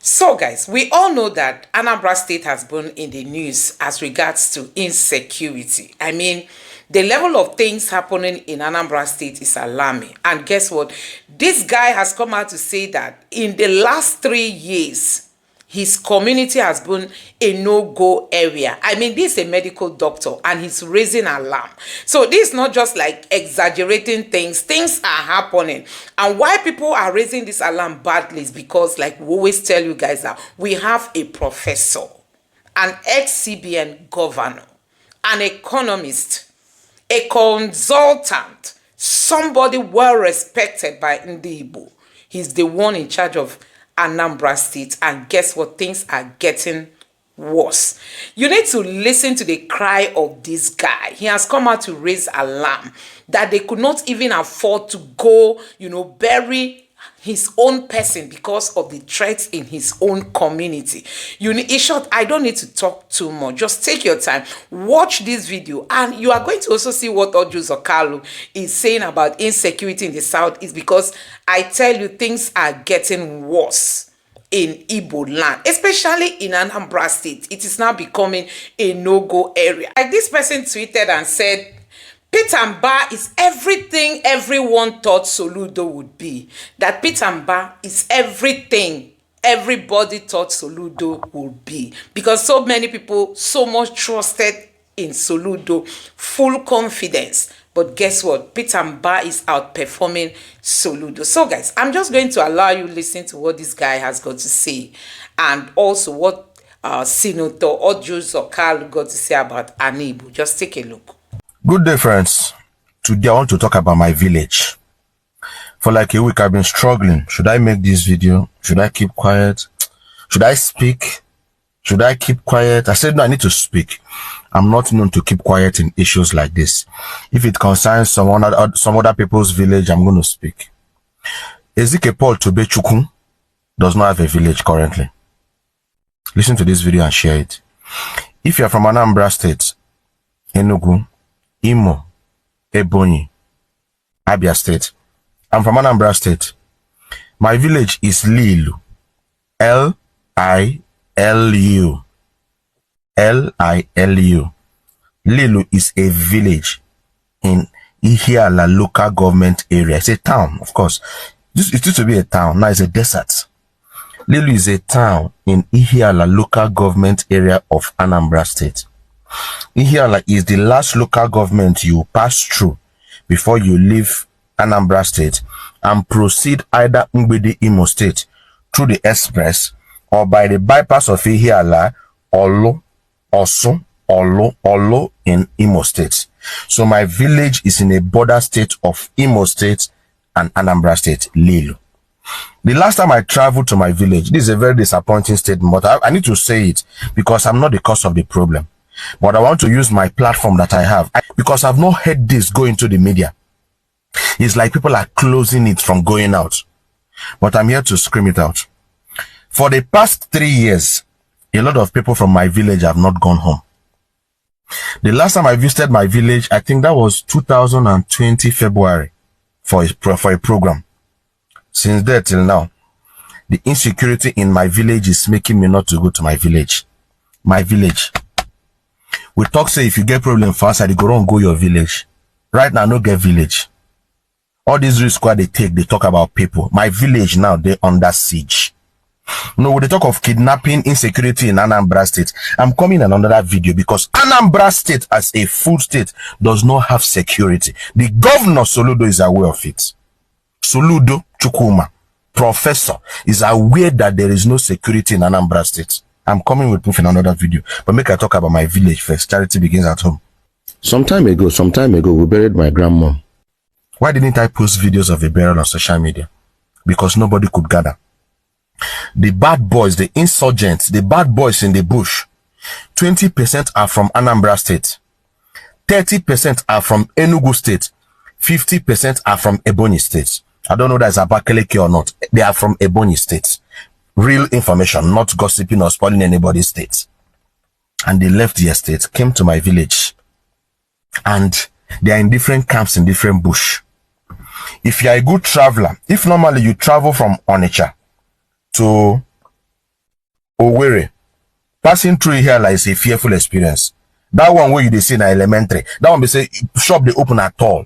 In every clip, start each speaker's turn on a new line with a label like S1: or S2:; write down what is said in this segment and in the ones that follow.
S1: So guys, we all know that Anambra State has been in the news as regards to insecurity. I mean, the level of things happening in Anambra State is alarming. And guess what? This guy has come out to say that in the last 3 years, his community has been a no-go area. I mean, this is a medical doctor and he's raising alarm. So this is not just like exaggerating things. Things are happening. And why people are raising this alarm badly is because, like we always tell you guys, that we have a professor, an ex-CBN governor, an economist, a consultant, somebody well respected by Ndigbo. He's the one in charge of Anambra State, and guess what? Things are getting worse. You need to listen to the cry of this guy. He has come out to raise alarm that they could not even afford to go, bury his own person because of the threats in his own community. In short, I don't need to talk too much. Just take your time, watch this video, and you are going to also see what Ojuzo is saying about insecurity in the South. Is because I tell you, things are getting worse in Igbo land, especially in Anambra State. It is now becoming a no-go area. Like this person tweeted and said, Pit and Bar is everything everyone thought Soludo would be. That Pit and Bar is everything everybody thought Soludo would be. Because so many people so much trusted in Soludo, full confidence. But guess what? Pit and Bar is outperforming Soludo. So guys, I'm just going to allow you to listen to what this guy has got to say. And also what Senator Ojuzo got to say about Ala-Igbo. Just take a look.
S2: Good day, friends. Today I want to talk about my village. For like a week I've been struggling. Should I make this video? Should I keep quiet? Should I speak? Should I keep quiet? I said no, I need to speak. I'm not known to keep quiet in issues like this. If it concerns some other people's village, I'm going to speak. Ezike Paul Tobechukwu does not have a village currently. Listen to this video and share it. If you're from Anambra State, Enugu, Imo, Ebonyi, Abia State. I'm from Anambra State. My village is Lilu. L-I-L-U. L-I-L-U. Lilu is a village in Ihiala local government area. It's a town, of course. It used to be a town. Now it's a desert. Lilu is a town in Ihiala local government area of Anambra State. Ihiala is the last local government you pass through before you leave Anambra State and proceed either Ngbede Imo State through the express or by the bypass of Ihiala, Olo in Imo State. So my village is in a border state of Imo State and Anambra State, Lilu. The last time I traveled to my village, this is a very disappointing statement, but I need to say it because I'm not the cause of the problem. But I want to use my platform that I have because I've not heard this go into the media. It's like people are closing it from going out. But I'm here to scream it out. For the past 3 years, a lot of people from my village have not gone home. The last time I visited my village, I think that was 2020 February for a program. Since then till now, the insecurity in my village is making me not to go to my village. My village. We talk say if you get problem fast, you go run go your village. Right now, no get village. All these risks they take, they talk about people. My village now, they under siege. No, when they talk of kidnapping, insecurity in Anambra State, I'm coming in another video because Anambra State as a full state does not have security. The governor Soludo is aware of it. Soludo Chukwuma, professor, is aware that there is no security in Anambra State. I'm coming with proof in another video, but make I talk about my village first. Charity begins at home. Some time ago, we buried my grandma. Why didn't I post videos of the burial on social media? Because nobody could gather. The bad boys, the insurgents, the bad boys in the bush, 20% are from Anambra State, 30% are from Enugu State, 50% are from Ebonyi State. I don't know if that's Abakaliki or not. They are from Ebonyi State. Real information, not gossiping or spoiling anybody's state. And they left the estate, came to my village. And they are in different camps in different bush. If you are a good traveler, if normally you travel from Onitsha to Owerri. Passing through here like is a fearful experience. That one where you they see in elementary, that one they say shop they open at all.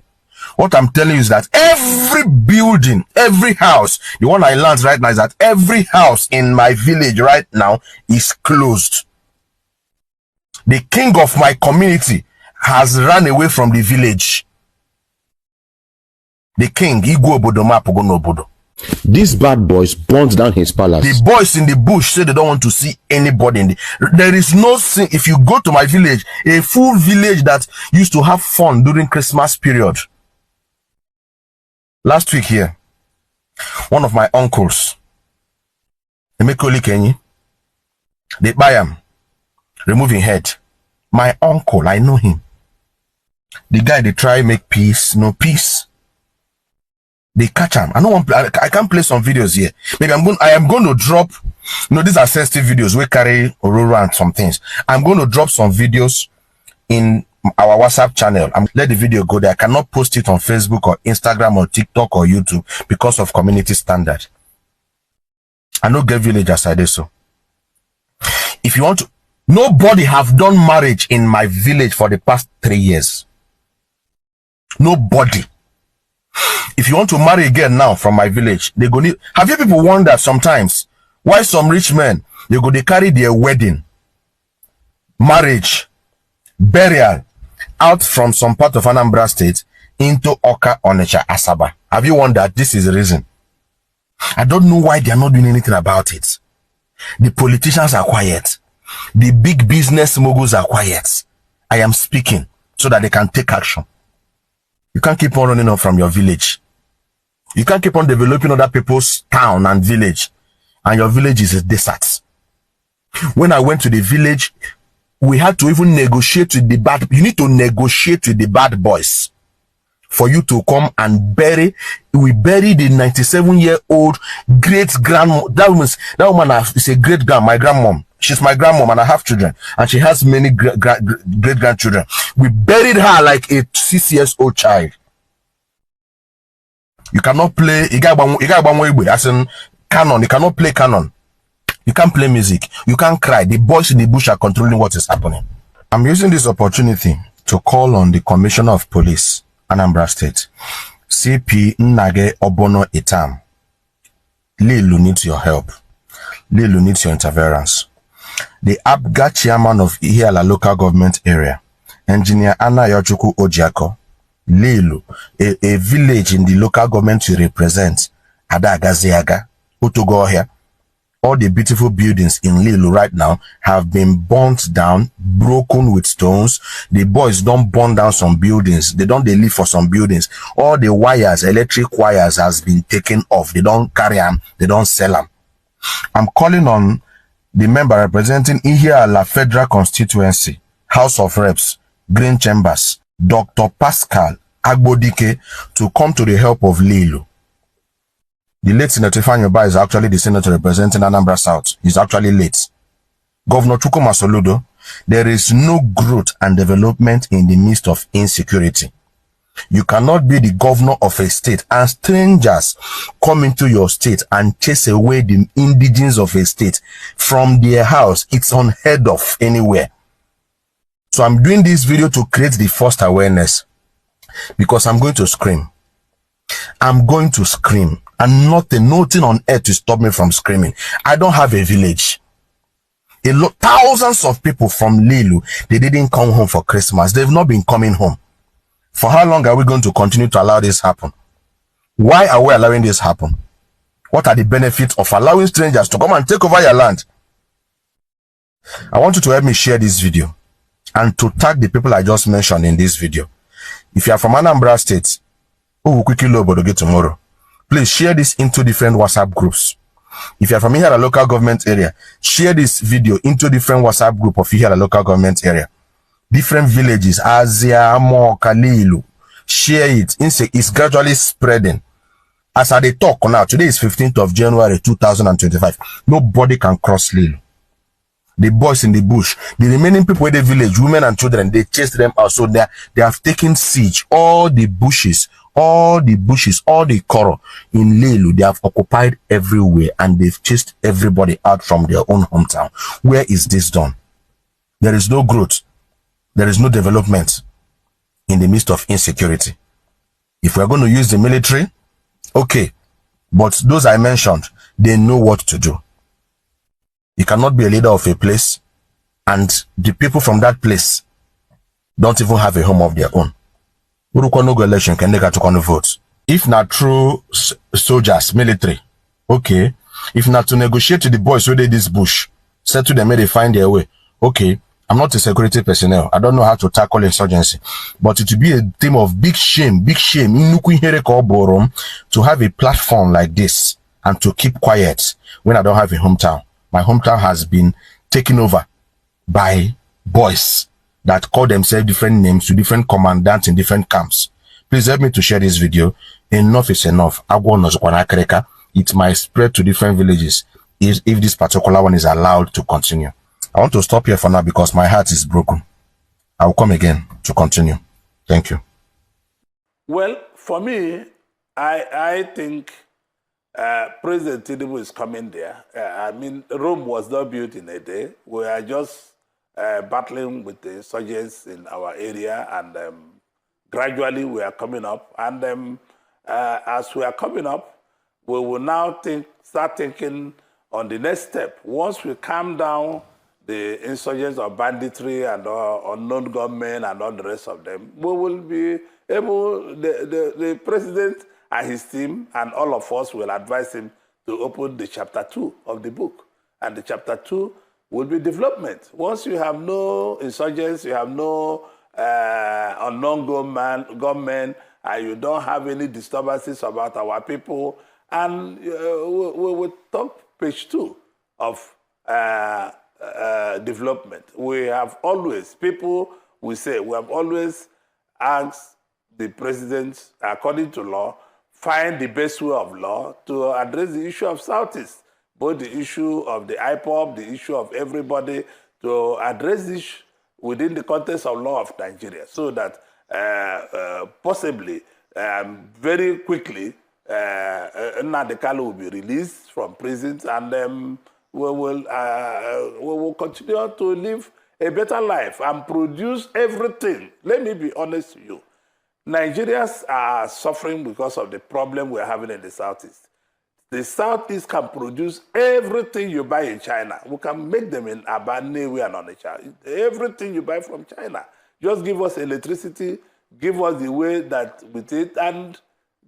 S2: What I'm telling you is that every building, every house, the one I learned right now is that every house in my village right now is closed. The king of my community has run away from the village. The king, Igbo Bodoma Pogono Bodo.
S3: These bad boys burnt down his palace.
S2: The boys in the bush say they don't want to see anybody in the... There is no sin. If you go to my village, a full village that used to have fun during Christmas period. Last week here, one of my uncles, Emekoli Kenyi, they buy him, removing head. My uncle, I know him. The guy, they try make peace, no peace. They catch him. I can't play some videos here. Maybe I am going to drop, these are sensitive videos. We carry Aurora and some things. I'm going to drop some videos in our WhatsApp channel. Let the video go there. I cannot post it on Facebook or Instagram or TikTok or YouTube because of community standard. I know get village as I do so. If you want to, nobody have done marriage in my village for the past 3 years. Nobody. If you want to marry again now from my village, they go need. Have you people wondered sometimes why some rich men they carry their wedding, marriage, burial out from some part of Anambra state into Oka, Onitsha, Asaba? Have you wondered? This is the reason. I don't know why they are not doing anything about it. The politicians are quiet. The big business moguls are quiet. I am speaking so that they can take action. You can't keep on running off from your village. You can't keep on developing other people's town and village, and your village is a desert. When I went to the village, we had to even negotiate with the bad. You need to negotiate with the bad boys for you to come and bury. We buried the 97-year-old great-grandma. That woman is a great-grand, my grandmom. She's my grandmom and I have children. And she has many great-grandchildren. We buried her like a 6-year-old child. You cannot play, as in canon. You cannot play canon. You can't play music. You can't cry. The boys in the bush are controlling what is happening. I'm using this opportunity to call on the Commissioner of Police, Anambra State, CP Nnage Obono Itam. Lilu needs your help. Lilu needs your interference. The ABGA chairman of Ihiala local government area, Engineer Anna Yochuku Ojiako, Lilu, a village in the local government you represent, Adagaziaga, Utogohia. All the beautiful buildings in Lilu right now have been burnt down, broken with stones. The boys don't burn down some buildings. They live for some buildings. All the wires, electric wires has been taken off. They don't carry them. They don't sell them. I'm calling on the member representing Ihiala Federal Constituency, House of Reps, Green Chambers, Dr. Pascal Agbodike, to come to the help of Lilu. The late Senator Fanyoba is actually the senator representing Anambra South. He's actually late. Governor Chukwuma Soludo, there is no growth and development in the midst of insecurity. You cannot be the governor of a state and strangers come into your state and chase away the indigenes of a state from their house. It's unheard of anywhere. So I'm doing this video to create the first awareness because I'm going to scream. I'm going to scream, and nothing on earth to stop me from screaming. I don't have a village. Thousands of people from Lilu, they didn't come home for Christmas. They've not been coming home. For how long are we going to continue to allow this happen? Why are we allowing this happen? What are the benefits of allowing strangers to come and take over your land? I want you to help me share this video and to tag the people I just mentioned in this video. If you are from Anambra State, who will quickly low get tomorrow, please share this into different WhatsApp groups. If you are from here at a local government area, share this video into different WhatsApp group of here at a local government area. Different villages, Azia, Amo, Kalilu. Share it. It's gradually spreading. As I talk now, today is 15th of January 2025. Nobody can cross Lilu. The boys in the bush, the remaining people in the village, women and children, they chased them out. So they have taken siege all the bushes all the bushes, all the coral in Lelu, they have occupied everywhere and they've chased everybody out from their own hometown. Where is this done? There is no growth. There is no development in the midst of insecurity. If we're going to use the military, okay, but those I mentioned, they know what to do. You cannot be a leader of a place and the people from that place don't even have a home of their own. Election can they get to vote? If not true soldiers, military, okay. If not to negotiate with the boys who did this bush, settle them, may they find their way. Okay, I'm not a security personnel. I don't know how to tackle insurgency, but it will be a theme of big shame, to have a platform like this and to keep quiet when I don't have a hometown. My hometown has been taken over by boys that call themselves different names to different commandants in different camps. Please help me to share this video. Enough is enough. It might spread to different villages if this particular one is allowed to continue. I want to stop here for now because my heart is broken. I will come again to continue. Thank you.
S4: Well, for me, I think President Ndigbo is coming there. I mean, Rome was not built in a day. We are just battling with the insurgents in our area, and gradually we are coming up. And as we are coming up, we will now start thinking on the next step. Once we calm down the insurgents of banditry and unknown gunmen and all the rest of them, we will be able, the president and his team and all of us will advise him to open the chapter 2 of the book. And the chapter 2 will be development. Once you have no insurgents, you have no unknown gunmen, and you don't have any disturbances about our people, and we will talk page 2 of development. We have always, people will say, we have always asked the president, according to law, find the best way of law to address the issue of Southeast, both the issue of the IPOB, the issue of everybody, to address this within the context of law of Nigeria, so that possibly, very quickly, nnamdi will be released from prisons, and we will continue to live a better life and produce everything. Let me be honest with you. Nigerians are suffering because of the problem we're having in the Southeast. The Southeast can produce everything you buy in China. We can make them in Aba, Newe, and Onitsha. Everything you buy from China. Just give us electricity, give us the way that with it, and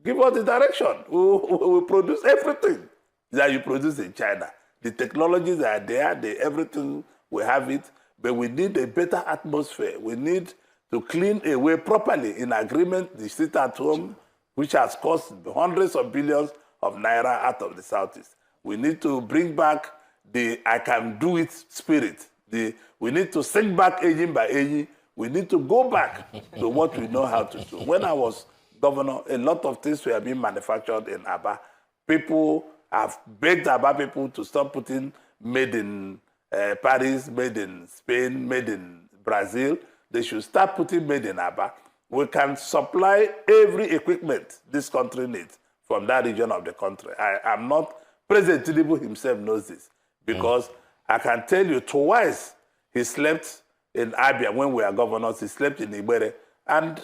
S4: give us the direction. We produce everything that you produce in China. The technologies are there, everything, we have it, but we need a better atmosphere. We need to clean away properly in agreement the sit at home, which has cost hundreds of billions of naira out of the Southeast. We need to bring back the I can do it spirit. We need to sing back aging by aging. We need to go back to what we know how to do. When I was governor, a lot of things were being manufactured in Aba. People have begged Aba people to stop putting made in Paris, made in Spain, made in Brazil. They should start putting made in Aba. We can supply every equipment this country needs from that region of the country. I'm not, President Ndigbo himself knows this, because I can tell you twice he slept in Abia when we were governors, he slept in Igbere, and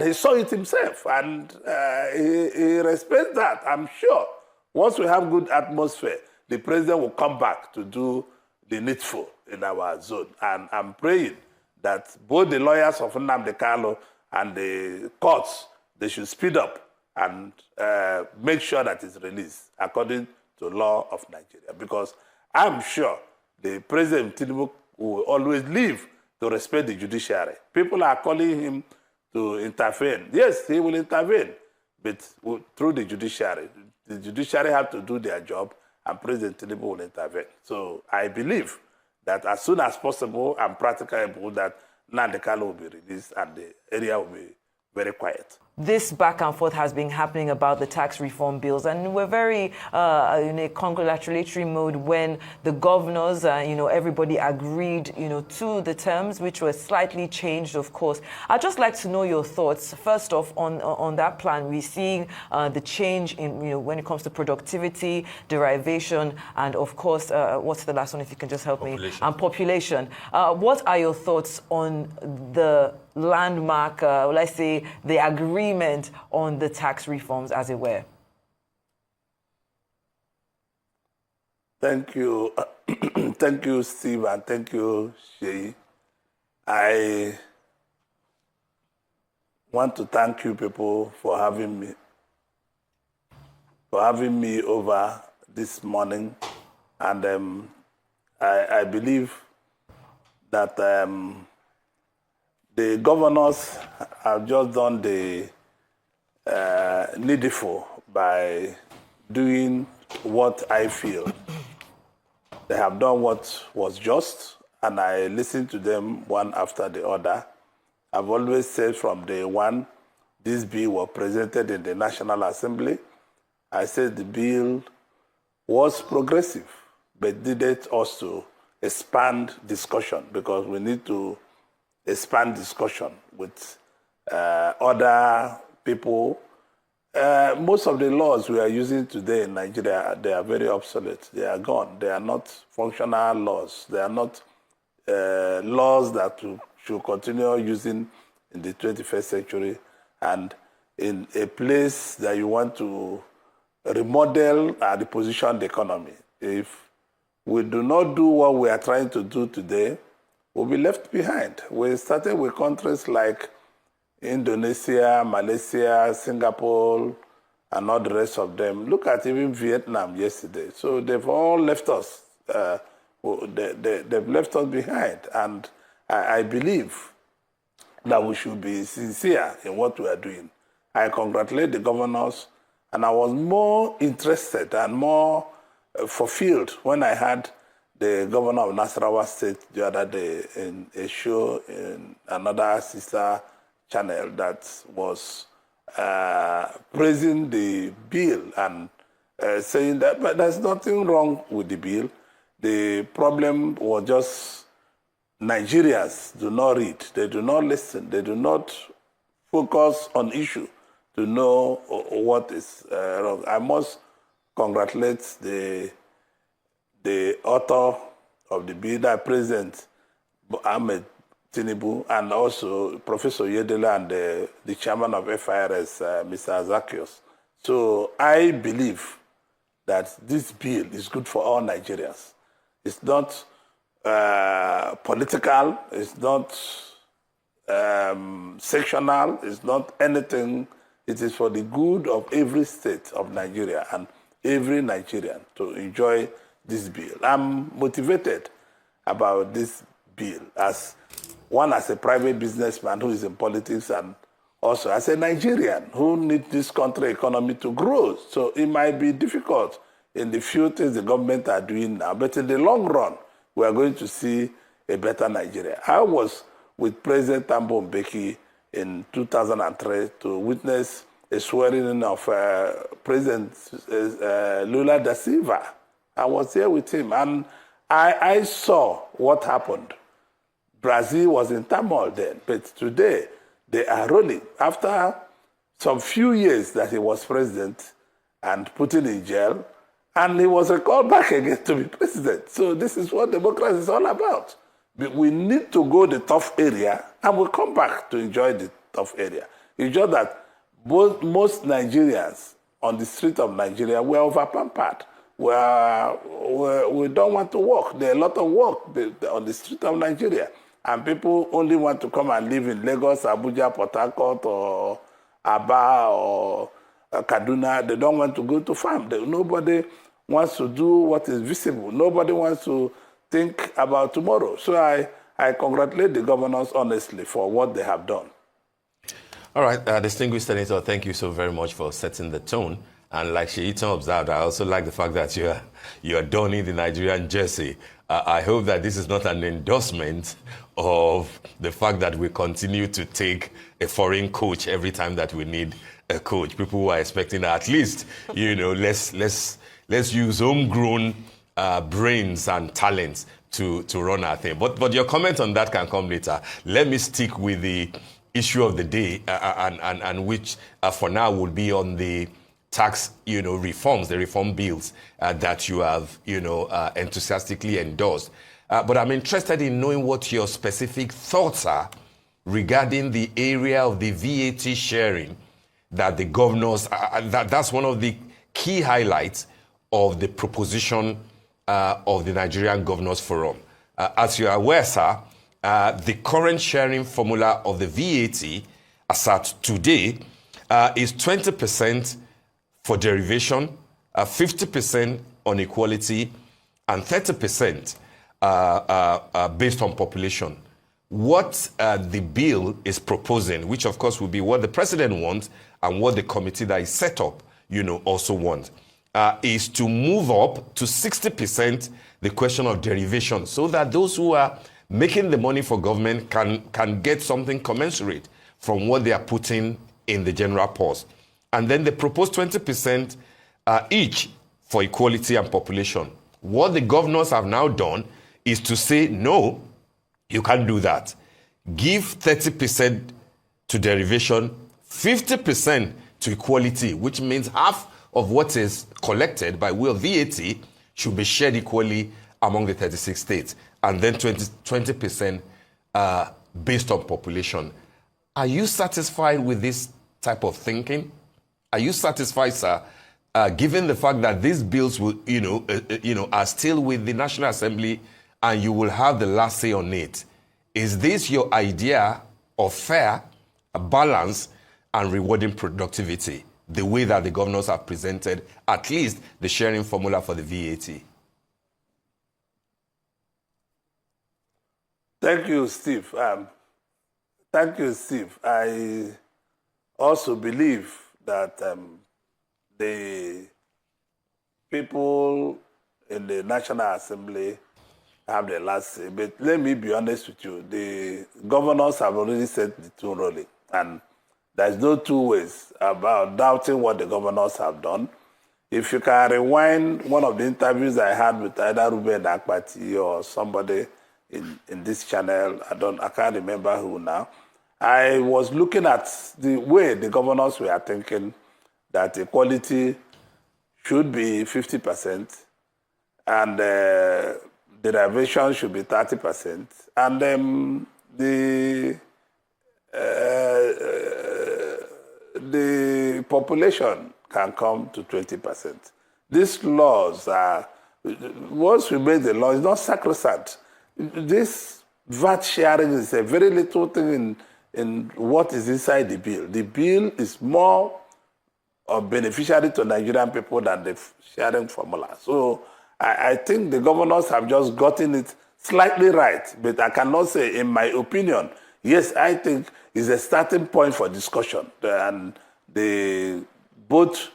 S4: he saw it himself, and he respects that, I'm sure. Once we have good atmosphere, the president will come back to do the needful in our zone. And I'm praying that both the lawyers of Nnamdi and the courts, they should speed up and make sure that it's released according to law of Nigeria. Because I'm sure the President Ndigbo will always live to respect the judiciary. People are calling him to intervene. Yes, he will intervene, but through the judiciary. The judiciary have to do their job, and President Ndigbo will intervene. So I believe that as soon as possible and practicable, that Nnamdi will be released and the area will be very quiet.
S5: This back and forth has been happening about the tax reform bills, and we're very in a congratulatory mode when the governors, everybody agreed, to the terms, which were slightly changed, of course. I'd just like to know your thoughts. First off, on that plan, we're seeing the change in, when it comes to productivity, derivation, and of course, what's the last one, if you can just help me? And population. What are your thoughts on the landmark, let's say, the agreement on the tax reforms, as it were?
S4: Thank you. Thank you, Steve, and thank you, Shay. I want to thank you people for having me over this morning, and I believe that the governors have just done the needful by doing what I feel. They have done what was just, and I listened to them one after the other. I've always said from day one, this bill was presented in the National Assembly. I said the bill was progressive, but needed us to expand discussion, because we need to expand discussion with other people. Most of the laws we are using today in Nigeria, they are very obsolete. They are gone. They are not functional laws. They are not laws that we should continue using in the 21st century. And in a place that you want to remodel and reposition the economy, if we do not do what we are trying to do today, we'll be left behind. We started with countries like Indonesia, Malaysia, Singapore, and all the rest of them. Look at even Vietnam yesterday. So they've all left us. They've left us behind. And I believe that we should be sincere in what we are doing. I congratulate the governors, and I was more interested and more fulfilled when I had the governor of Nasarawa State the other day in a show in another sister channel that was praising the bill and saying that, but there's nothing wrong with the bill. The problem was just Nigerians do not read, they do not listen, they do not focus on issue to know what is wrong. I must congratulate the author of the bill, that President Ahmed Tinubu, and also Professor Yedele and the chairman of FIRS, Mr. Zacchaeus. So I believe that this bill is good for all Nigerians. It's not political, it's not sectional, it's not anything. It is for the good of every state of Nigeria and every Nigerian to enjoy this bill. I'm motivated about this bill as a private businessman who is in politics, and also as a Nigerian who needs this country economy to grow. So it might be difficult in the few things the government are doing now, but in the long run, we are going to see a better Nigeria. I was with President Thabo Mbeki in 2003 to witness a swearing in of President Lula da Silva. I was there with him, and I saw what happened. Brazil was in turmoil then, but today they are rolling. After some few years that he was president and put in jail, and he was recalled back again to be president. So this is what democracy is all about. We need to go the tough area, and we'll come back to enjoy the tough area. It's just that most Nigerians on the street of Nigeria were over-pampered. We don't want to work. There are a lot of work on the street of Nigeria. And people only want to come and live in Lagos, Abuja, Port Harcourt, or Aba, or Kaduna. They don't want to go to farm. Nobody wants to do what is visible. Nobody wants to think about tomorrow. So I congratulate the governors honestly for what they have done.
S6: All right, distinguished Senator, thank you so very much for setting the tone. And like Sheitan observed, I also like the fact that you're donning the Nigerian jersey. I hope that this is not an endorsement of the fact that we continue to take a foreign coach every time that we need a coach. People who are expecting at least, let's use homegrown brains and talents to run our thing. But your comment on that can come later. Let me stick with the issue of the day, and which for now will be on the tax, reforms, the reform bills that you have, enthusiastically endorsed. But I'm interested in knowing what your specific thoughts are regarding the area of the VAT sharing that the governors, that's one of the key highlights of the proposition of the Nigerian Governors Forum. As you are aware, sir, the current sharing formula of the VAT as at today is 20% for derivation, 50% on equality, and 30% based on population. What the bill is proposing, which of course will be what the president wants and what the committee that is set up, also wants, is to move up to 60% the question of derivation, so that those who are making the money for government can get something commensurate from what they are putting in the general purse. And then they propose 20% each for equality and population. What the governors have now done is to say, no, you can't do that. Give 30% to derivation, 50% to equality, which means half of what is collected by way of VAT should be shared equally among the 36 states, and then 20% based on population. Are you satisfied with this type of thinking? Are you satisfied, sir, given the fact that these bills will, are still with the National Assembly and you will have the last say on it? Is this your idea of fair, balance, and rewarding productivity, the way that the governors have presented at least the sharing formula for the VAT?
S4: Thank you, Steve. I also believe that the people in the National Assembly have the last say. But let me be honest with you. The governors have already set the tune rolling. And there's no two ways about doubting what the governors have done. If you can rewind one of the interviews I had with either Ruben Akpati or somebody in this channel, I can't remember who now, I was looking at the way the governors were thinking that equality should be 50% and derivation should be 30%, and the population can come to 20%. These laws are, once we make the law, it's not sacrosanct. This VAT sharing is a very little thing in what is inside the bill. The bill is more beneficiary to Nigerian people than the sharing formula. So I think the governors have just gotten it slightly right, but I cannot say, in my opinion, yes, I think it's a starting point for discussion. And both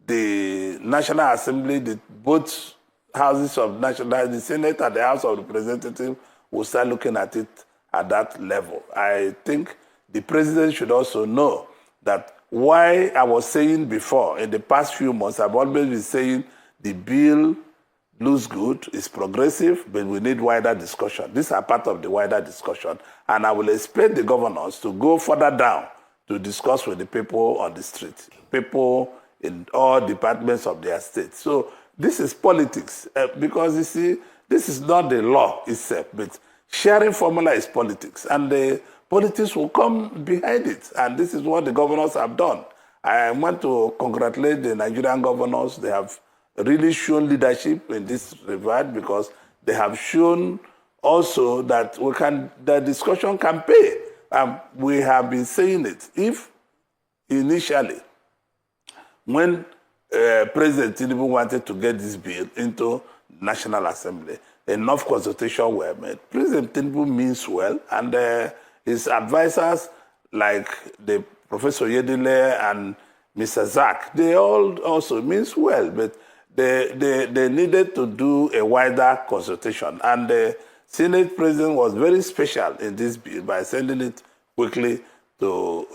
S4: the National Assembly, both houses of the Senate and the House of Representatives will start looking at it at that level. I think the president should also know that why I was saying before, in the past few months, I've always been saying the bill looks good, it's progressive, but we need wider discussion. These are part of the wider discussion. And I will expect the governors to go further down to discuss with the people on the street, people in all departments of their state. So this is politics, because you see, this is not the law itself, but sharing formula is politics, and the politics will come behind it, and this is what the governors have done. I want to congratulate the Nigerian governors. They have really shown leadership in this regard, because they have shown also that the discussion can pay. We have been saying it. If initially, when President Ndigbo wanted to get this bill into National Assembly, enough consultation were made. President Ndigbo means well, and his advisors, like the Professor Yedile and Mr. Zach, they all also means well, but they needed to do a wider consultation. And the Senate President was very special in this bill by sending it quickly to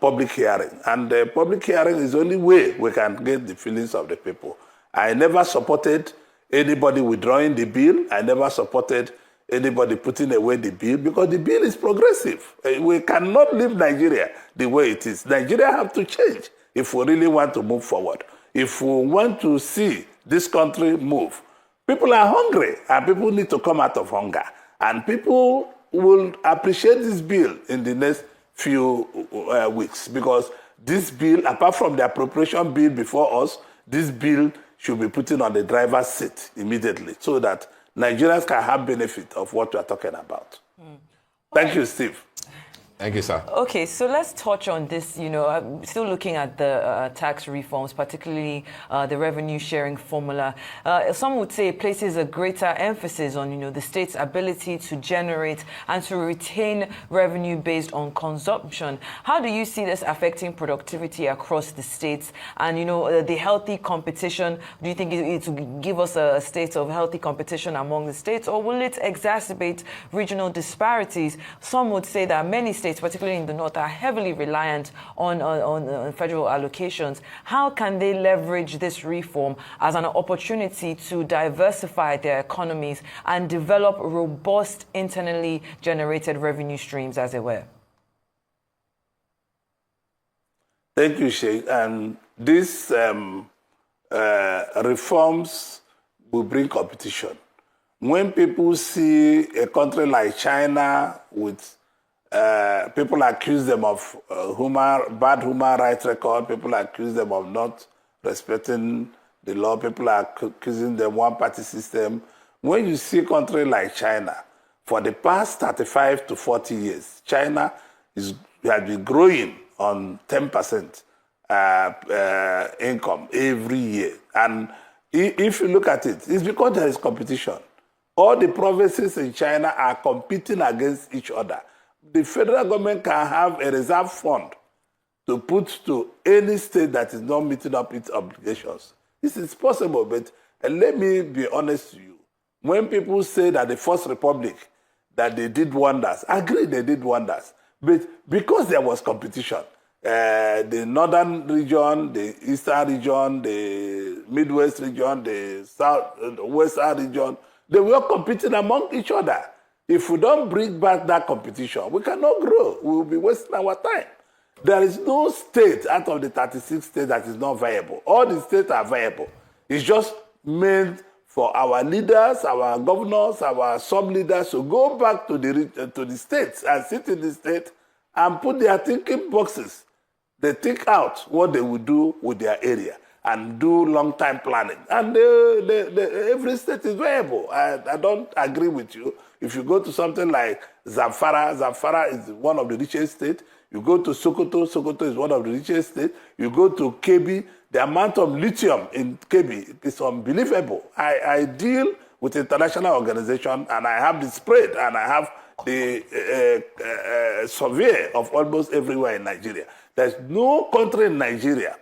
S4: public hearing. And the public hearing is the only way we can get the feelings of the people. I never supported anybody withdrawing the bill. I never supported anybody putting away the bill because the bill is progressive. We cannot leave Nigeria the way it is. Nigeria have to change if we really want to move forward. If we want to see this country move, people are hungry and people need to come out of hunger. And people will appreciate this bill in the next few weeks because this bill, apart from the appropriation bill before us, this bill should be put on the driver's seat immediately so that Nigerians can have benefit of what we are talking about. Thank you, Steve.
S6: Thank you, sir.
S5: Okay, so let's touch on this. I'm still looking at the tax reforms, particularly the revenue sharing formula. Some would say it places a greater emphasis on, the state's ability to generate and to retain revenue based on consumption. How do you see this affecting productivity across the states? And, the healthy competition, do you think it will give us a state of healthy competition among the states, or will it exacerbate regional disparities? Some would say that many states, particularly in the north, are heavily reliant on federal allocations. How can they leverage this reform as an opportunity to diversify their economies and develop robust internally generated revenue streams, as it were?
S4: Thank you, Sheikh. And these reforms will bring competition. When people see a country like China with people accuse them of bad human rights record. People accuse them of not respecting the law. People are accusing them one-party system. When you see a country like China, for the past 35 to 40 years, China has been growing on 10% income every year. And if you look at it, it's because there is competition. All the provinces in China are competing against each other. The federal government can have a reserve fund to put to any state that is not meeting up its obligations. This is possible, but let me be honest to you. When people say that the First Republic, that they did wonders, I agree they did wonders. But because there was competition, the northern region, the eastern region, the Midwest region, the western region, they were competing among each other. If we don't bring back that competition, we cannot grow. We will be wasting our time. There is no state out of the 36 states that is not viable. All the states are viable. It's just meant for our leaders, our governors, our sub-leaders to go back to the states and sit in the state and put their thinking boxes. They think out what they will do with their area and do long-term planning. And every state is viable. I don't agree with you. If you go to something like Zamfara is one of the richest states. You go to Sokoto is one of the richest states. You go to Kebbi, the amount of lithium in Kebbi is unbelievable. I deal with international organization and I have the spread and I have the survey of almost everywhere in Nigeria. There's no country in Nigeria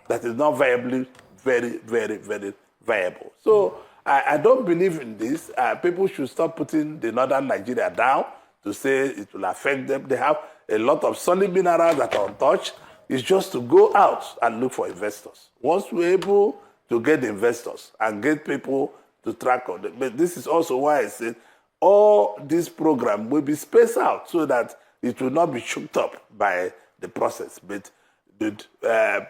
S4: that is not viably very, very, very viable. So I don't believe in this. People should stop putting the northern Nigeria down to say it will affect them. They have a lot of solid minerals that are untouched. It's just to go out and look for investors. Once we're able to get investors and get people to track on it. But this is also why I said all this program will be spaced out so that it will not be choked up by the process. But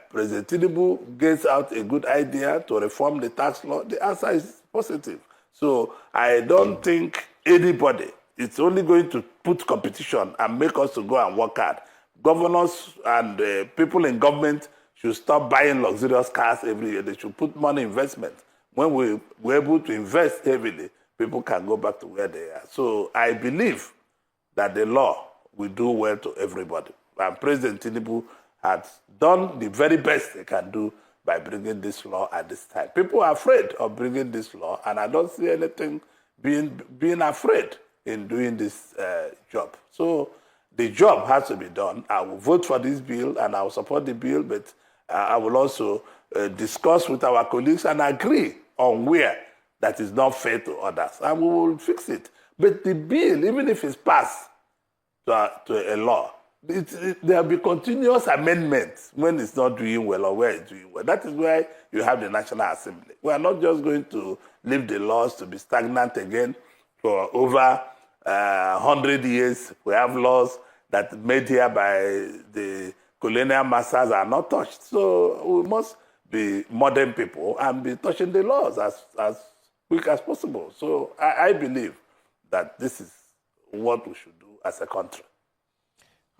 S4: President Ndigbo gets out a good idea to reform the tax law, the answer is positive. So I don't think anybody, it's only going to put competition and make us to go and work hard. Governors and people in government should stop buying luxurious cars every year. They should put money in investment. When we're able to invest heavily, people can go back to where they are. So I believe that the law will do well to everybody. And President Ndigbo has done the very best they can do by bringing this law at this time. People are afraid of bringing this law, and I don't see anything being afraid in doing this job. So the job has to be done. I will vote for this bill and I will support the bill, but I will also discuss with our colleagues and agree on where that is not fair to others, and we will fix it. But the bill, even if it's passed to a law, there will be continuous amendments when it's not doing well or where it's doing well. That is why you have the National Assembly. We are not just going to leave the laws to be stagnant again for over 100 years. We have laws that made here by the colonial masters are not touched. So we must be modern people and be touching the laws as quick as possible. So I believe that this is what we should do as a country.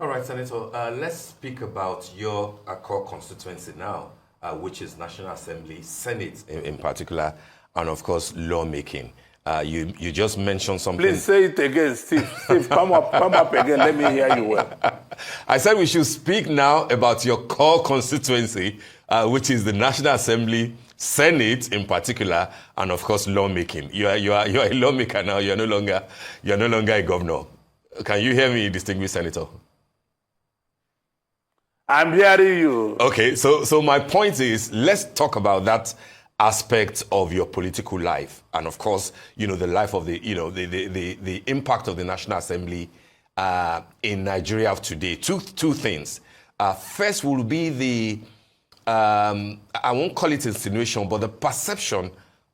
S6: All right, Senator, let's speak about your core constituency now, which is National Assembly, Senate in particular, and of course, lawmaking. You just mentioned something.
S4: Please say it again, Steve. Steve, come up again. Let me hear you well.
S6: I said we should speak now about your core constituency, which is the National Assembly, Senate in particular, and of course, lawmaking. You are a lawmaker now. You're no longer a governor. Can you hear me, distinguished senator?
S4: I'm hearing you.
S6: Okay, so my point is, let's talk about that aspect of your political life, and of course, the life of the impact of the National Assembly in Nigeria of today. Two things. First will be the I won't call it insinuation, but the perception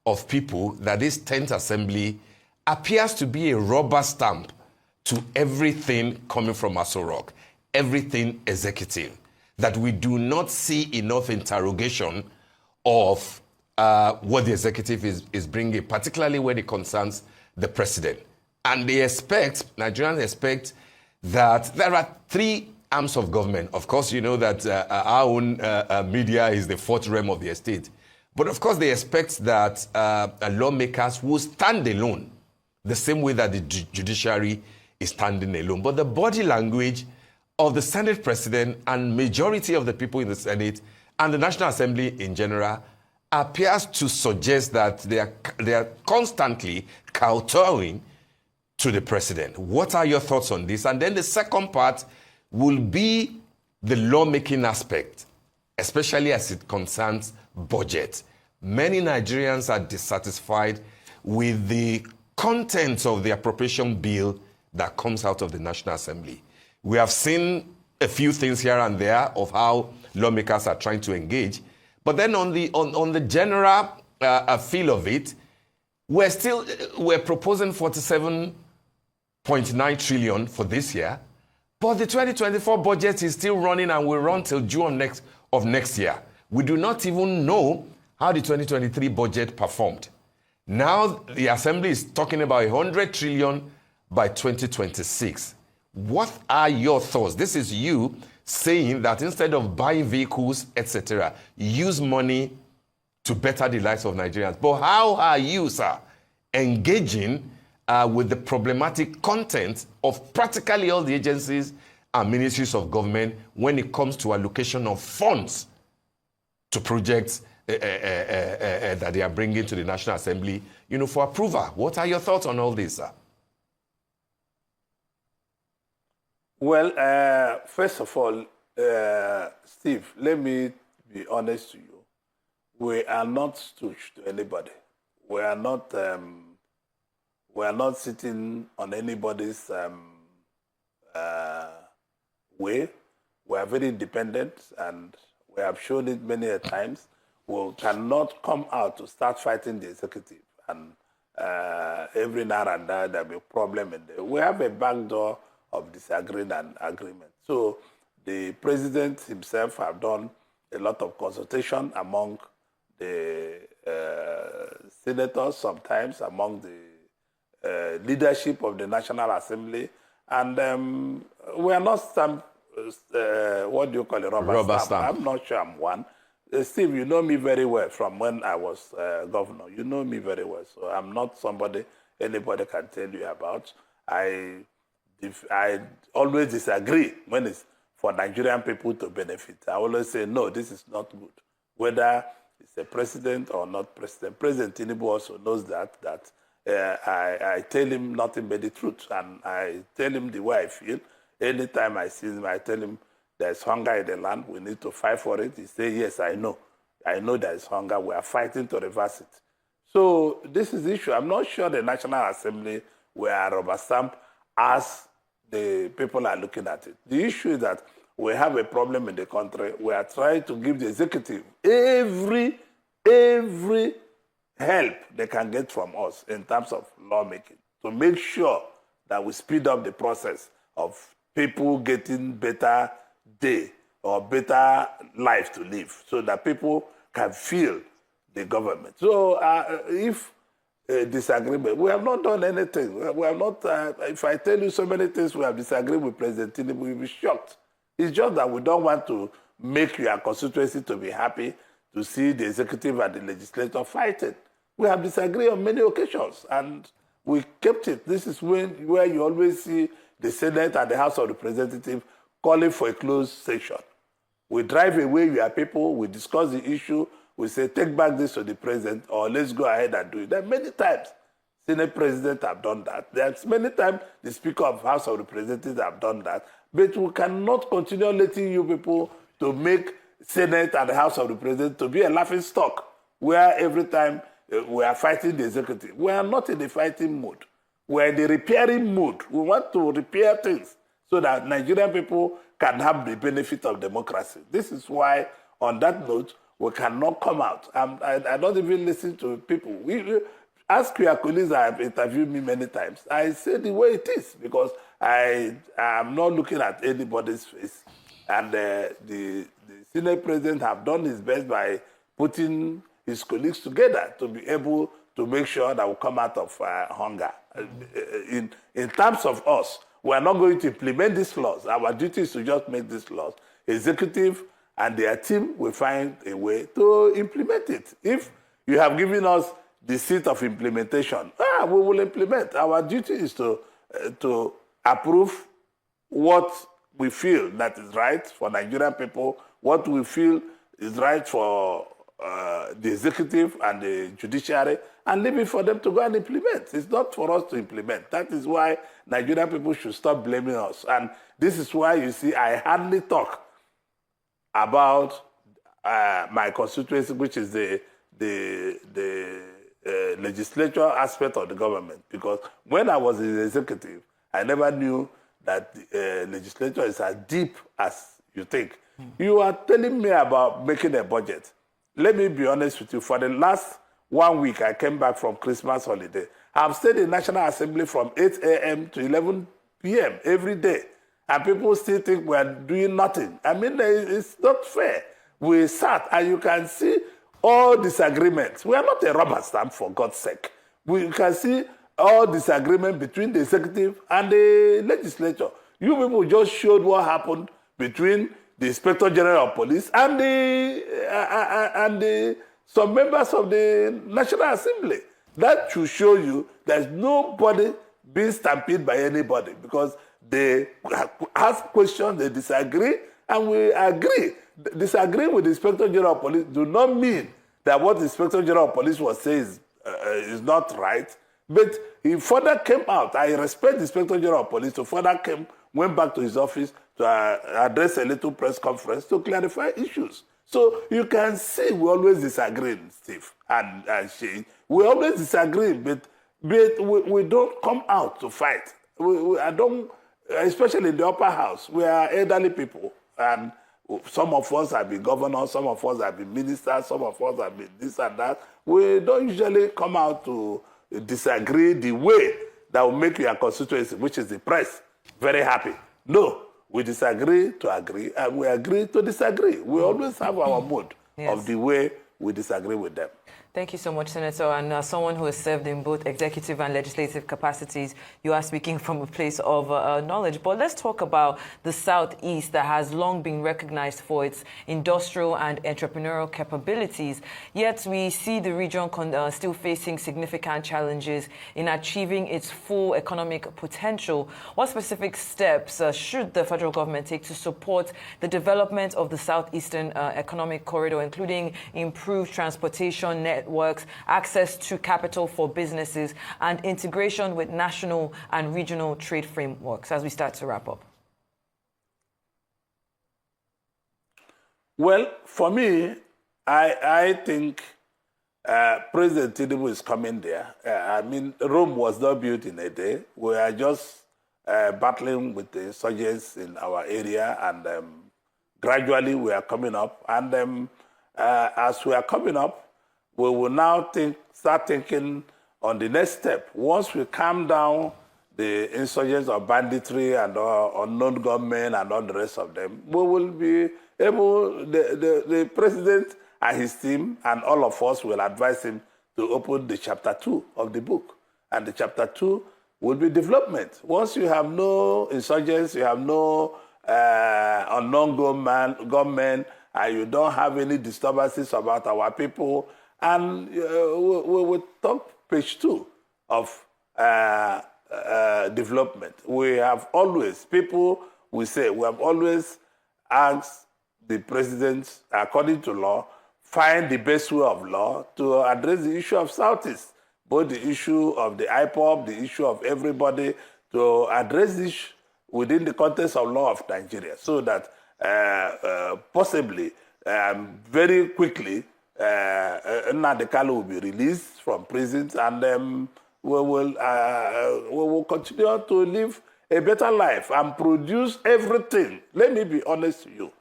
S6: of people that this 10th Assembly appears to be a rubber stamp to everything coming from Aso Rock, everything executive, that we do not see enough interrogation of what the executive is bringing, particularly when it concerns the president. And Nigerians expect that there are three arms of government. Of course, you know that our own media is the fourth realm of the estate. But of course, they expect that lawmakers will stand alone, the same way that the judiciary is standing alone. But the body language of the Senate president and majority of the people in the Senate and the National Assembly in general appears to suggest that they are constantly kowtowing to the president. What are your thoughts on this? And then the second part will be the lawmaking aspect, especially as it concerns budget. Many Nigerians are dissatisfied with the contents of the appropriation bill that comes out of the National Assembly. We have seen a few things here and there of how lawmakers are trying to engage. But then on the general feel of it, we're proposing 47.9 trillion for this year, but the 2024 budget is still running and will run till June of next year. We do not even know how the 2023 budget performed. Now the Assembly is talking about 100 trillion by 2026. What are your thoughts? This is you saying that instead of buying vehicles, etc., use money to better the lives of Nigerians. But how are you, sir, engaging with the problematic content of practically all the agencies and ministries of government when it comes to allocation of funds to projects that they are bringing to the National Assembly, for approval? What are your thoughts on all this, sir?
S4: Well, first of all, Steve, let me be honest to you. We are not stooge to anybody. We are not sitting on anybody's way. We are very independent, and we have shown it many a times. We cannot come out to start fighting the executive, and every now and then there'll be a problem in there. We have a backdoor of disagreement and agreement. So the president himself have done a lot of consultation among the senators, sometimes among the leadership of the National Assembly, and we are not some, what do you call it, rubber stamp. I'm not sure I'm one. Steve, you know me very well from when I was governor. You know me very well, so I'm not somebody anybody can tell you about. I always disagree when it's for Nigerian people to benefit. I always say, no, this is not good. Whether it's a president or not president. President Ndigbo also knows that I tell him nothing but the truth, and I tell him the way I feel. Anytime I see him, I tell him there's hunger in the land. We need to fight for it. He says, yes, I know. I know there's hunger. We are fighting to reverse it. So this is the issue. I'm not sure the National Assembly will rubber stamp as the people are looking at it. The issue is that we have a problem in the country. We are trying to give the executive every help they can get from us in terms of lawmaking to make sure that we speed up the process of people getting better day or better life to live so that people can feel the government. So if disagreement, we have not done anything. We have not, if I tell you so many things we have disagreed with President Ndigbo, you'll be shocked. It's just that we don't want to make your constituency to be happy to see the executive and the legislature fighting. We have disagreed on many occasions, and we kept it. This is where you always see the Senate and the House of Representatives calling for a closed session. We drive away your people, we discuss the issue, we say, take back this to the president, or let's go ahead and do it. There are many times Senate presidents have done that. There's many times the Speaker of House of Representatives have done that. But we cannot continue letting you people to make Senate and the House of Representatives to be a laughing stock, where every time we are fighting the executive. We are not in the fighting mood. We are in the repairing mood. We want to repair things so that Nigerian people can have the benefit of democracy. This is why, on that note, we cannot come out. I don't even listen to people. Ask your colleagues that have interviewed me many times. I say the way it is because I am not looking at anybody's face. And the Senate president have done his best by putting his colleagues together to be able to make sure that we come out of hunger. In terms of us, we are not going to implement these laws. Our duty is to just make these laws. Executive and their team will find a way to implement it. If you have given us the seat of implementation, we will implement. Our duty is to approve what we feel that is right for Nigerian people, what we feel is right for the executive and the judiciary, and leave it for them to go and implement. It's not for us to implement. That is why Nigerian people should stop blaming us. And this is why you see I hardly talk about my constituency, which is the legislature aspect of the government. Because when I was in the executive, I never knew that the legislature is as deep as you think. You are telling me about making a budget. Let me be honest with you. For the last 1 week, I came back from Christmas holiday. I've stayed in National Assembly from 8 a.m. to 11 p.m. every day. And people still think we're doing nothing. I mean, it's not fair. We sat, and you can see all disagreements. We are not a rubber stamp, for God's sake. We can see all disagreement between the executive and the legislature. You people just showed what happened between the Inspector General of Police and some members of the National Assembly. That should show you there's nobody being stampeded by anybody because they ask questions, they disagree, and we agree. Disagreeing with the Inspector General of Police do not mean that what the Inspector General of Police was saying is not right. But he further came out. I respect the Inspector General of Police. So further went back to his office to address a little press conference to clarify issues. So you can see we always disagree, Steve and Shane. We always disagree, but we don't come out to fight. I don't, especially in the upper house. We are elderly people, and some of us have been governors, some of us have been ministers, some of us have been this and that. We don't usually come out to disagree the way that will make your constituency, which is the press, very happy. No, we disagree to agree, and we agree to disagree. We always have our mood of the way we disagree with them.
S5: Thank you so much, Senator. And someone who has served in both executive and legislative capacities, you are speaking from a place of knowledge. But let's talk about the Southeast that has long been recognized for its industrial and entrepreneurial capabilities. Yet we see the region still facing significant challenges in achieving its full economic potential. What specific steps should the federal government take to support the development of the Southeastern economic corridor, including improved transportation networks, access to capital for businesses, and integration with national and regional trade frameworks, as we start to wrap up?
S4: Well, for me, I think President Ndigbo is coming there. I mean, Rome was not built in a day. We are just battling with the insurgents in our area, and gradually we are coming up. And as we are coming up, we will now start thinking on the next step. Once we calm down the insurgents of banditry and unknown gunmen and all the rest of them, we will be able, the president and his team and all of us will advise him to open the chapter 2 of the book. And the chapter 2 will be development. Once you have no insurgents, you have no unknown gunmen, and you don't have any disturbances about our people, and we will talk page 2 of development. We have always, people will say, we have always asked the president, according to law, find the best way of law to address the issue of Southeast, both the issue of the IPOB, the issue of everybody, to address this within the context of law of Nigeria, so that possibly, very quickly, nnamdi will be released from prisons, and we will continue to live a better life and produce everything. Let me be honest with you.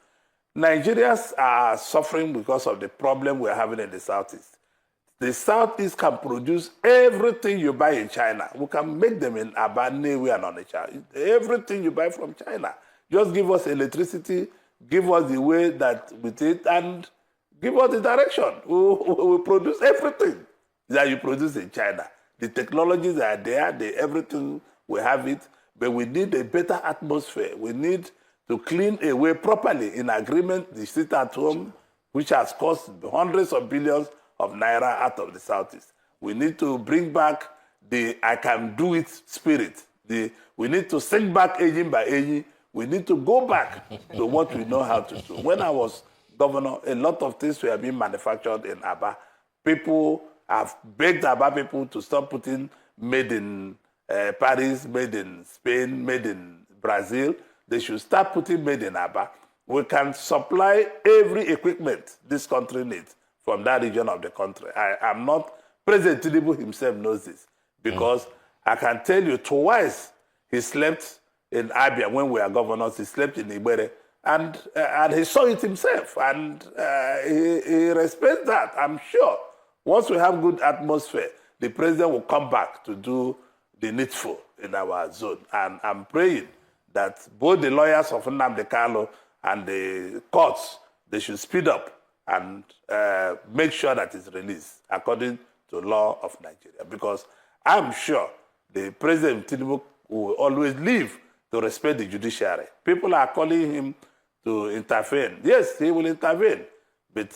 S4: Nigerians are suffering because of the problem we're having in the Southeast. The Southeast can produce everything you buy in China. We can make them in Aba, Newe, and Onitsha. Everything you buy from China. Just give us electricity, give us the way that with it, and give us the direction. We produce everything that you produce in China. The technologies are there, everything, we have it, but we need a better atmosphere. We need to clean away properly in agreement the sit at home, which has cost hundreds of billions of naira out of the Southeast. We need to bring back the I can do it spirit. We need to sing back aging by aging. We need to go back to what we know how to do. When I was governor, a lot of things were being manufactured in Aba. People have begged Aba people to stop putting made in Paris, made in Spain, made in Brazil. They should start putting made in Aba. We can supply every equipment this country needs from that region of the country. I'm not, President Ndigbo himself knows this, because I can tell you twice he slept in Abia when we were governors, he slept in Igbere, and he saw it himself, and he respects that, I'm sure. Once we have good atmosphere, the president will come back to do the needful in our zone. And I'm praying that both the lawyers of Nnamdi and the courts, they should speed up and make sure that it's released according to law of Nigeria. Because I'm sure the President Ndigbo will always live to respect the judiciary. People are calling him to intervene. Yes, he will intervene, but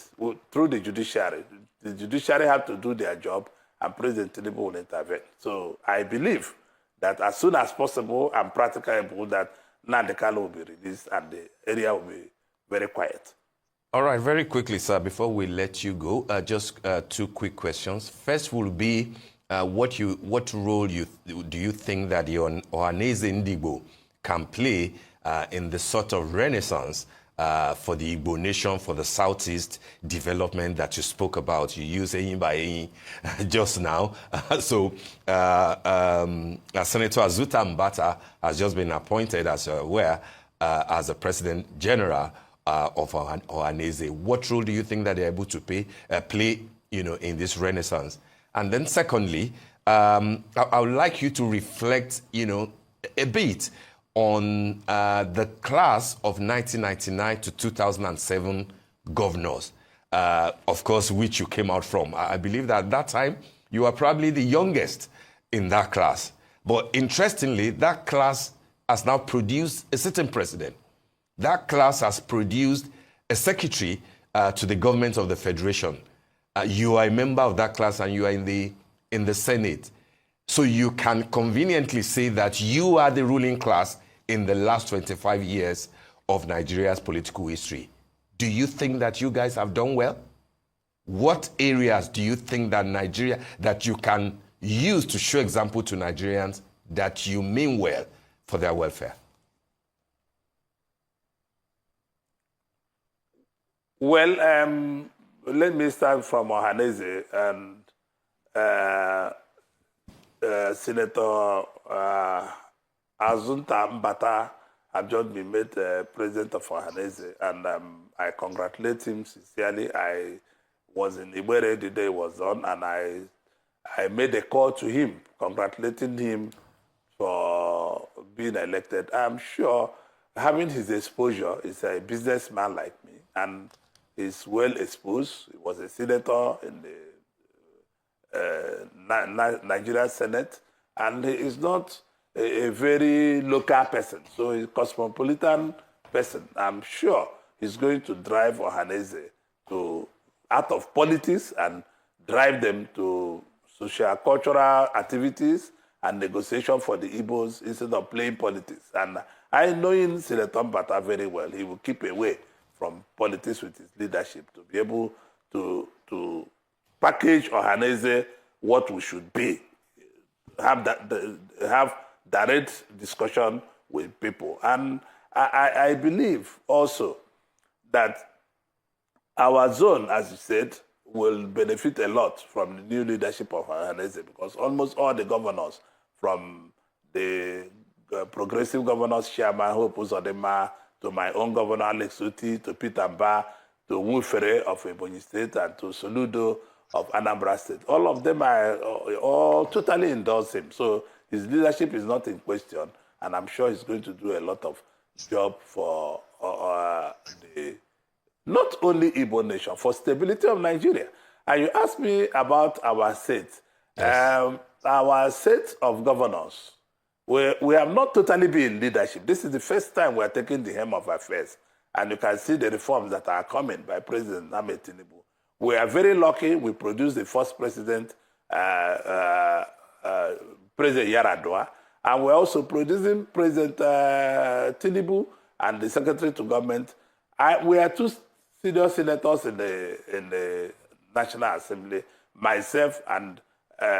S4: through the judiciary. The judiciary have to do their job, and President Ndigbo will intervene. So I believe that as soon as possible and practicable, that Nnamdi will be released and the area will be very quiet.
S6: All right, very quickly, sir, before we let you go, just 2 quick questions. First will be, what role do you think that your Ohanaeze Ndigbo can play in the sort of renaissance for the Igbo nation, for the Southeast development that you spoke about? You used Eyin by Eyin just now. So Senator Azuta Mbata has just been appointed, as you're aware, as the President General of Ohanaeze. What role do you think that they're able to play, in this renaissance? And then secondly, I would like you to reflect, a bit on the class of 1999 to 2007 governors, of course, which you came out from. I believe that at that time, you were probably the youngest in that class. But interestingly, that class has now produced a sitting president. That class has produced a secretary to the government of the Federation. You are a member of that class and you are in the Senate. So you can conveniently say that you are the ruling class in the last 25 years of Nigeria's political history. Do you think that you guys have done well? What areas do you think that you can use to show example to Nigerians that you mean well for their welfare?
S4: Well, let me start from Ohaneze and Senator Azunta Mbata have just been made president of Ohaneze, and I congratulate him sincerely. I was in Igbere the day it was on, and I made a call to him, congratulating him for being elected. I'm sure having his exposure, he's a businessman like me, and he's well exposed. He was a senator in the Nigerian Senate, and he is not a very local person. So he's a cosmopolitan person. I'm sure he's going to drive Ohaneze out of politics and drive them to social cultural activities and negotiation for the Igbos instead of playing politics. And I know in Senator Mbata very well. He will keep away from politics with his leadership to be able to package Ohaneze what we should be, have direct discussion with people. And I believe also that our zone, as you said, will benefit a lot from the new leadership of Ohaneze, because almost all the governors, from the progressive governors, Chairman Hope Uzodinma, to my own governor, Alex Uti, to Peter Mba, to Wufere of Ebonyi State, and to Soludo of Anambra State. All of them are all totally endorse him. So his leadership is not in question, and I'm sure he's going to do a lot of job for the not only Igbo nation, for stability of Nigeria. And you asked me about our state. Yes. Our set of governors, we have not totally been in leadership. This is the first time we are taking the helm of affairs. And you can see the reforms that are coming by President Nnamdi Ndigbo. We are very lucky. We produced the first president, President Yaradua. And we're also producing President Tinubu and the Secretary to Government. We are two senior senators in the National Assembly, myself and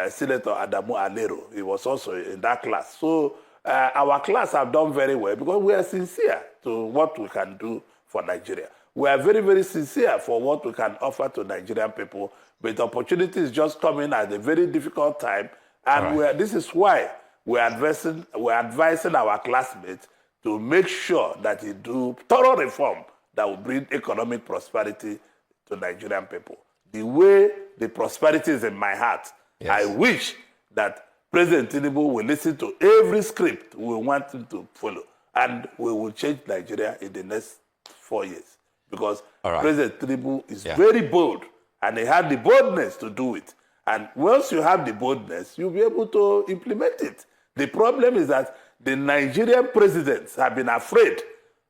S4: Senator Adamu Alero. He was also in that class. So our class have done very well because we are sincere to what we can do for Nigeria. We are very, very sincere for what we can offer to Nigerian people, but the opportunity is just coming at a very difficult time. And this is why we're advising our classmates to make sure that they do thorough reform that will bring economic prosperity to Nigerian people. The way the prosperity is in my heart, yes. I wish that President Tinubu will listen to every script we want him to follow, and we will change Nigeria in the next 4 years. Because President Tinubu is very bold, and he had the boldness to do it. And once you have the boldness, you'll be able to implement it. The problem is that the Nigerian presidents have been afraid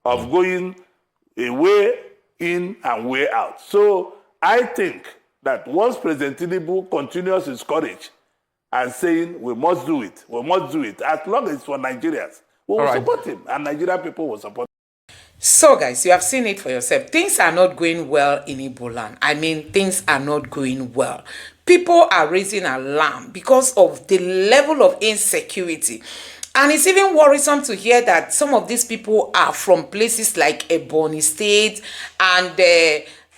S4: of going a way in and way out. So I think that once President Tinubu continues his courage and saying we must do it, as long as it's for Nigerians, we will support him, and Nigerian people will support him.
S1: So guys, you have seen it for yourself. Things are not going well in Igbo land. I mean, things are not going well. People are raising alarm because of the level of insecurity. And it's even worrisome to hear that some of these people are from places like Ebonyi State and,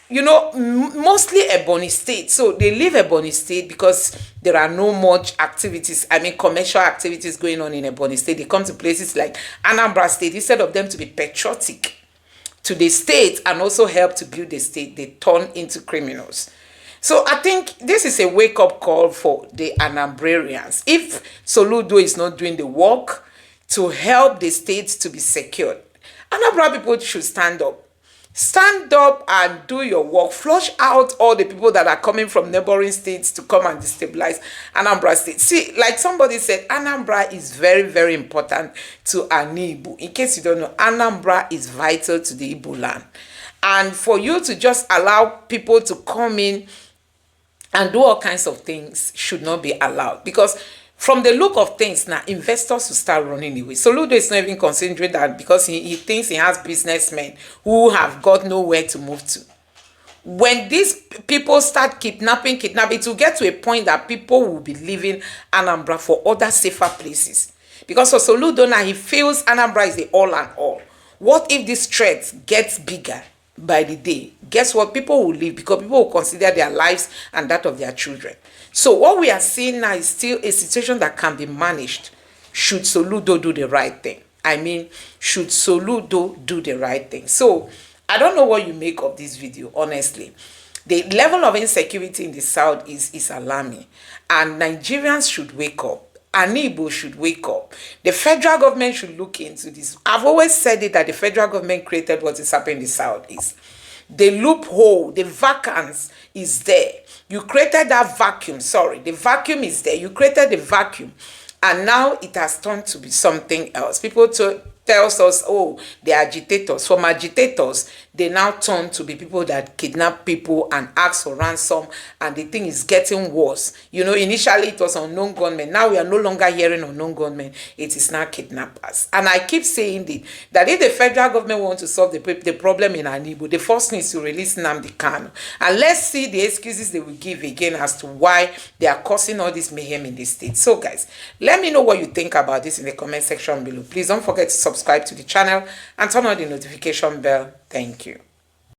S1: you know, mostly Ebonyi State. So they leave Ebonyi State because there are no much activities, I mean, commercial activities going on in Ebonyi State. They come to places like Anambra State. Instead of them to be patriotic to the state and also help to build the state, they turn into criminals. So I think this is a wake-up call for the Anambrarians. If Soludo is not doing the work to help the state to be secured, Anambra people should stand up. Stand up and do your work. Flush out all the people that are coming from neighboring states to come and destabilize Anambra State. See, like somebody said, Anambra is very, very important to Igbo. In case you don't know, Anambra is vital to the Igbo land. And for you to just allow people to come in and do all kinds of things should not be allowed. Because from the look of things now, investors will start running away. Soludo is not even considering that because he thinks he has businessmen who have got nowhere to move to. When these people start kidnapping, it will get to a point that people will be leaving Anambra for other safer places. Because for Soludo now, he feels Anambra is the all and all. What if this threat gets bigger? by the day, guess what? People will leave because people will consider their lives and that of their children. So what we are seeing now is still a situation that can be managed should Soludo do the right thing. I mean, should Soludo do the right thing? So I don't know what you make of this video, honestly. The level of insecurity in the South is alarming, and Nigerians should wake up. Igbo should wake up. The federal government should look into this. I've always said it that the federal government created what is happening in the Southeast. The loophole, the vacance is there. You created that vacuum. Sorry, the vacuum is there. You created the vacuum, and now it has turned to be something else. People tells us, oh, they are agitators. From agitators, they now turn to be people that kidnap people and ask for ransom, and the thing is getting worse. You know, initially it was unknown gunmen. Now we are no longer hearing unknown gunmen. It is now kidnappers. And I keep saying it, that if the federal government wants to solve the problem in Ndigbo, the first needs to release nnamdi kanu. And let's see the excuses they will give again as to why they are causing all this mayhem in the state. So guys, let me know what you think about this in the comment section below. Please don't forget to subscribe to the channel and turn on the notification bell. Thank you.